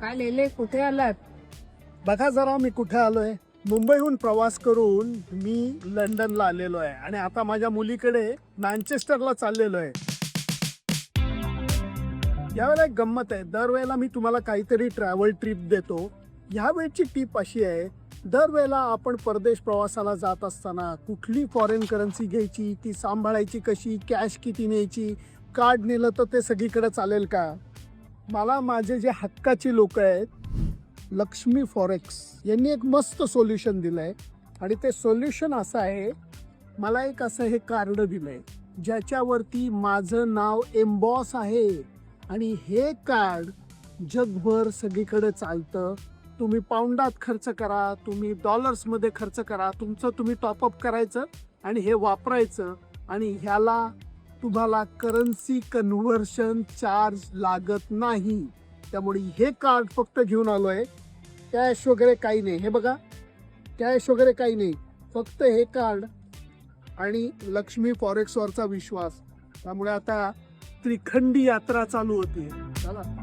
काय लिहिले, कुठे आलात? बघा जरा मी कुठे आलोय. मुंबईहून प्रवास करून मी लंडनला आलेलो आहे आणि आता माझ्या मुलीकडे मँचेस्टरला चाललेलो आहे. यावेळेला एक गंमत आहे. दरवेळेला मी तुम्हाला काहीतरी ट्रॅव्हल ट्रिप देतो. ह्यावेळची टिप अशी आहे, दरवेळेला आपण परदेश प्रवासाला जात असताना कुठली फॉरेन करन्सी घ्यायची, ती सांभाळायची कशी, कॅश किती न्यायची, कार्ड नेलं तर ते सगळीकडे चालेल का. मला माझे जे हक्काची लोक आहेत, लक्ष्मी फॉरेक्स यांनी एक मस्त सोल्युशन दिलं आहे. आणि ते सोल्युशन असं आहे, मला एक असं हे कार्ड दिलं आहे ज्याच्यावरती माझं नाव एम्बॉस आहे आणि हे कार्ड जगभर सगळीकडे चालतं. तुम्ही पाऊंडात खर्च करा, तुम्ही डॉलर्समध्ये खर्च करा, तुमचं तुम्ही टॉपअप करायचं आणि हे वापरायचं आणि ह्याला तुम्हाला करन्सी कन्व्हर्शन चार्ज लागत नाही. त्यामुळे हे कार्ड फक्त घेऊन आलो आहे. कॅश वगैरे काही नाही. हे बघा, कॅश वगैरे काही नाही, फक्त हे कार्ड आणि लक्ष्मी फॉरेक्सवरचा विश्वास. त्यामुळे आता त्रिखंडी यात्रा चालू होती. चला.